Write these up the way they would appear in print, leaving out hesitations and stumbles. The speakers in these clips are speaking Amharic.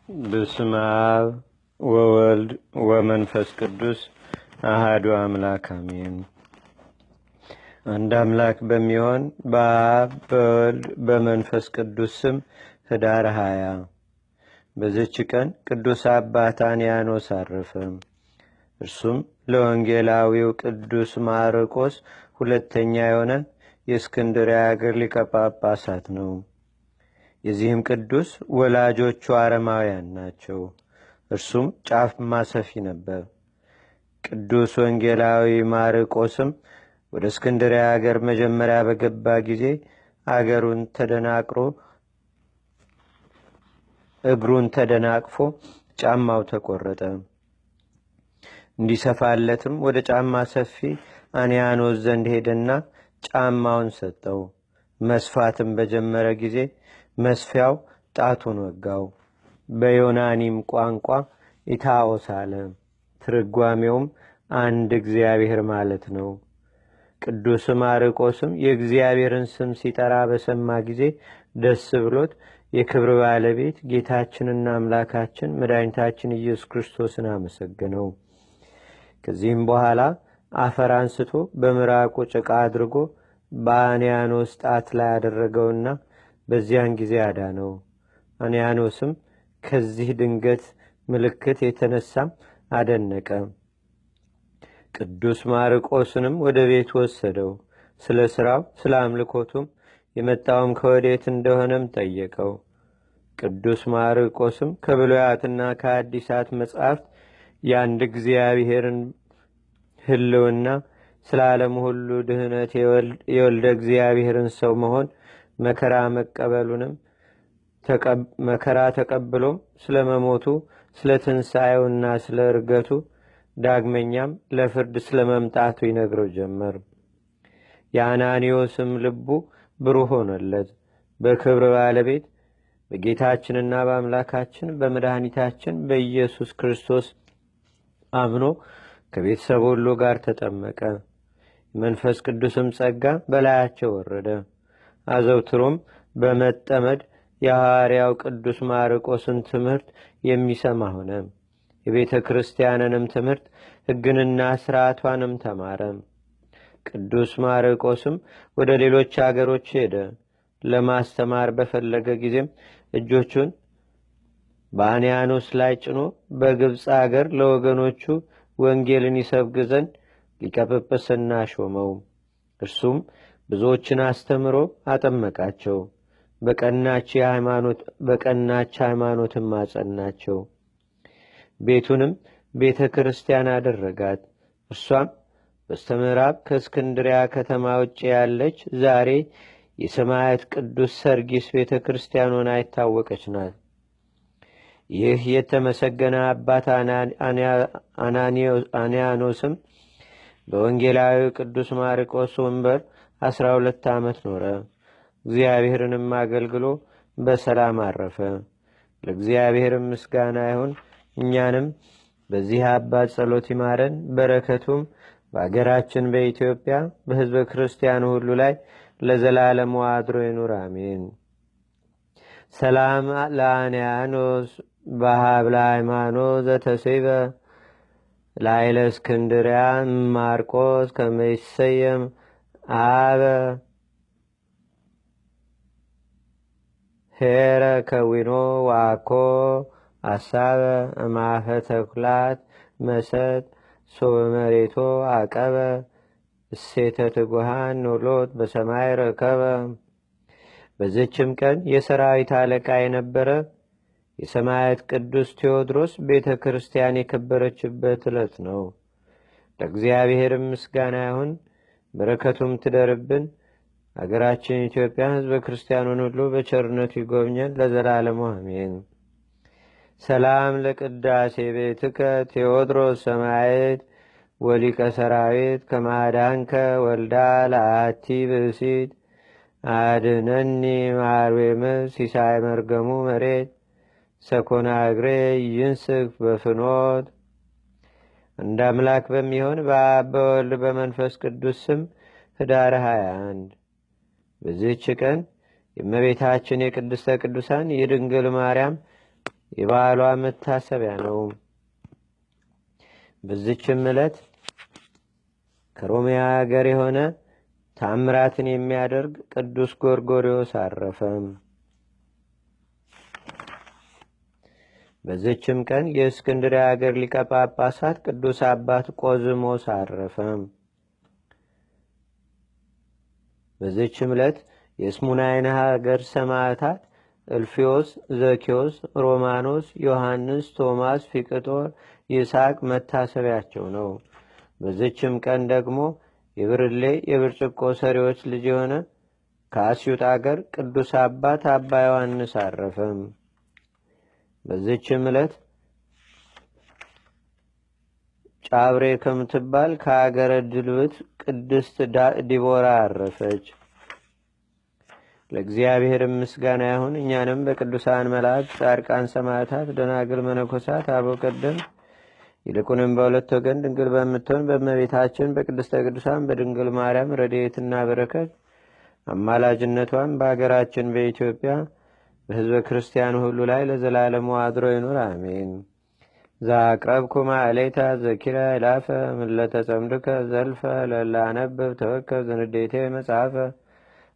በስመ አብ ወወልድ ወመንፈስ ቅዱስ አሐዱ አምላክ አሜን። አንድ አምላክ በሚሆን በአብ በወልድ በመንፈስ ቅዱስ ስም ኅዳር 20 በዚች ቀን ቅዱስ አባት አንያኖስ አረፈ። እርሱም ለወንጌላዊው ቅዱስ ማርቆስ ሁለተኛ የሆነ የእስክንድርያ አገር ሊቀ ጳጳሳት ነው። የዚህም ቅዱስ ወላጆቹ አረማውያን ናቸው። እርሱም ጫማ ሰፊ ነበር። ቅዱስ ወንጌላዊ ማርቆስም ወደ እስክንድርያ አገር መጀመሪያ በገባ ጊዜ እግሩን ተደናቅፎ ጫማው ተቆረጠ። እንዲሰፋለትም ወደ ጫማ ሰፊ አንያኖስ ዘንድ ሄደና ጫማውን ሰጠው። መስፋትም በጀመረ ጊዜ መስፊያው ጣቱን ወጋው። በዮናኒም ቋንቋ ኢታኦስ አለ። ትርጓሜውም አንድ እግዚአብሔር ማለት ነው። ቅዱስ ማርቆስም የእግዚአብሔርን ስም ሲጠራ በሰማ ጊዜ ደስ ብሎት የክብር ባለቤት ጌታችንና አምላካችን መድኃኒታችን ኢየሱስ ክርስቶስን አመሰገነው። ከዚህም በኋላ አፈር አንስቶ በምራቁ ጭቃ አድርጎ በአንያኖስ ጣት ላይ አደረገውና በዚያን ጊዜ አዳነው። አንያኖስም ከዚህ ድንገት ምልክት የተነሳም አደነቀ። ቅዱስ ማርቆስንም ወደ ቤት ወሰደው። ስለ ሥራው ስለ አምልኮቱም የመጣውም ከወዴት እንደሆነም ጠየቀው። ቅዱስ ማርቆስም ከብሉያትና ከአዲሳት መጻሕፍት የአንድ እግዚአብሔርን ሕልውና ስለ ዓለም ሁሉ ድህነት የወልደ እግዚአብሔርን ሰው መሆን መከራ ተቀብሎም ስለ መሞቱ ስለ ትንሣኤውና ስለ እርገቱ ዳግመኛም ለፍርድ ስለ መምጣቱ ይነግረው ጀመር። የአናኒዮስም ልቡ ብሩህ ሆነለት። በክብር ባለቤት በጌታችንና በአምላካችን በመድኃኒታችን በኢየሱስ ክርስቶስ አምኖ ከቤተሰብ ሁሉ ጋር ተጠመቀ። መንፈስ ቅዱስም ጸጋ በላያቸው ወረደ። አዘውትሮም በመጠመድ የሐዋርያው ቅዱስ ማርቆስን ትምህርት የሚሰማ ሆነ። የቤተ ክርስቲያንንም ትምህርት ሕግንና ሥርዓቷንም ተማረ። ቅዱስ ማርቆስም ወደ ሌሎች አገሮች ሄደ። ለማስተማር በፈለገ ጊዜም እጆቹን በአንያኖስ ላይ ጭኖ በግብፅ አገር ለወገኖቹ ወንጌልን ይሰብክ ዘንድ ሊቀ ጵጵስና ሾመው። እርሱም ብዙዎችን አስተምሮ አጠመቃቸው። በቀናች ሃይማኖትም አጸናቸው። ቤቱንም ቤተ ክርስቲያን አደረጋት። እርሷም በስተምዕራብ ከእስክንድሪያ ከተማ ውጭ ያለች ዛሬ የሰማያት ቅዱስ ሰርጊስ ቤተ ክርስቲያን ሆና የታወቀች ናት። ይህ የተመሰገነ አባት አንያኖስም በወንጌላዊ ቅዱስ ማርቆስ ወንበር 12 ዓመት ኖረ። እግዚአብሔርንም አገልግሎ በሰላም አረፈ። ለእግዚአብሔርም ምስጋና ይሁን። እኛንም በዚህ አባት ጸሎት ይማረን። በረከቱም በአገራችን በኢትዮጵያ በሕዝበ ክርስቲያኑ ሁሉ ላይ ለዘላለሙ አድሮ ይኑር፣ አሜን። ሰላም ለአንያኖስ በሀብለ ሃይማኖት ዘተሴበ ላይለ እስክንድርያ ማርቆስ ከመይሰየም አበ ሄረ ከዊኖ ዋኮ አሳበ እማፈ ተኩላት መሰጥ ሶበ መሬቶ አቀበ እሴተ ትጉሃን ኖሎት በሰማይ ረከበ። በዚችም ቀን የሰራዊት አለቃ የነበረ የሰማያት ቅዱስ ቴዎድሮስ ቤተ ክርስቲያን የከበረችበት ዕለት ነው። ለእግዚአብሔርም ምስጋና ይሁን፣ በረከቱም ትደርብን። አገራችን ኢትዮጵያ ሕዝበ ክርስቲያኑን ሁሉ በቸርነቱ ይጎብኘን ለዘላለሙ አሜን። ሰላም ለቅዳሴ ቤትከ ቴዎድሮስ ሰማየት ወሊቀ ሰራዊት ከማዳንከ ወልዳ ለአቲ ብእሲት አድነኒ ማርዌም ሲሳይ መርገሙ መሬት ሰኮና እግሬ ይንስፍ በፍኖት። እንደ አምላክ በሚሆን በአብ በወልድ በመንፈስ ቅዱስ ስም ኅዳር 21 በዚህች ቀን የእመቤታችን የቅድስተ ቅዱሳን የድንግል ማርያም የበዓሏ መታሰቢያ ነው። በዚችም ዕለት ከሮሚያ አገር የሆነ ታምራትን የሚያደርግ ቅዱስ ጎርጎርዮስ አረፈ። በዚችም ቀን የእስክንድርያ አገር ሊቀ ጳጳሳት ቅዱስ አባት ቆዝሞስ አረፈ። በዚችም ዕለት የስሙናይን ሀገር ሰማዕታት እልፊዮስ፣ ዘኪዮስ፣ ሮማኖስ፣ ዮሐንስ፣ ቶማስ፣ ፊቅጦር፣ ይስሐቅ መታሰቢያቸው ነው። በዚችም ቀን ደግሞ የብርሌ የብርጭቆ ሰሪዎች ልጅ የሆነ ከአስዩጥ አገር ቅዱስ አባት አባ ዮሐንስ አረፈ። በዚችም ዕለት ጫብሬ ከምትባል ከአገረ ድልብት ቅድስት ዲቦራ አረፈች። ለእግዚአብሔር ምስጋና ይሁን። እኛንም በቅዱሳን መላእክት፣ ጻድቃን፣ ሰማዕታት፣ ደናግል፣ መነኮሳት፣ አበው ቀደም ይልቁንም በሁለት ወገን ድንግል በምትሆን በእመቤታችን በቅድስተ ቅዱሳን በድንግል ማርያም ረድኤትና በረከት አማላጅነቷን በአገራችን በኢትዮጵያ በሕዝበ ክርስቲያኑ ሁሉ ላይ ለዘላለሙ አድሮ ይኑር፣ አሜን። ዛቅረብኩ ማዕሌታ ዘኪራ ይላፈ ምለተጸምዱከ ዘልፈ ለላነብብ ተወከብ ዘንዴቴ መጽሐፈ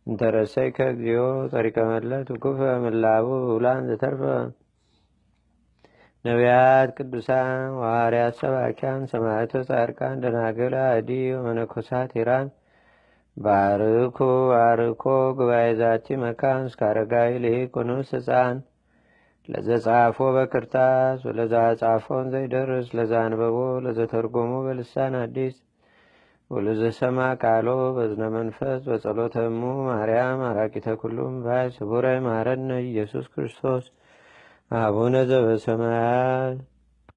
እንተረሰይከ እግዚኦ ጸሪቀ መለት ውኩፈ ምላቡ ውላን ዘተርፈ ነቢያት፣ ቅዱሳን፣ ሐዋርያት፣ ሰባኪያን፣ ሰማዕቶ፣ ጻድቃን፣ ደናግል፣ አዲ ወመነኮሳት ኢራን ባርኩ ባርኮ ጉባኤ ዛቲ መካን እስከ አረጋዊ ልሂቅ ንዑስ ሕፃን ለዘጻፎ በክርታስ ወለዛ ጻፎን ዘይደርስ ለዛ አንበቦ ለዘተርጎሞ በልሳን አዲስ ወለዘሰማ ቃሎ በዝነ መንፈስ በጸሎተሙ ማርያም አራቂተ ኩሉም ባይ ስቡረ ማረነ ኢየሱስ ክርስቶስ አቡነ ዘበሰማያት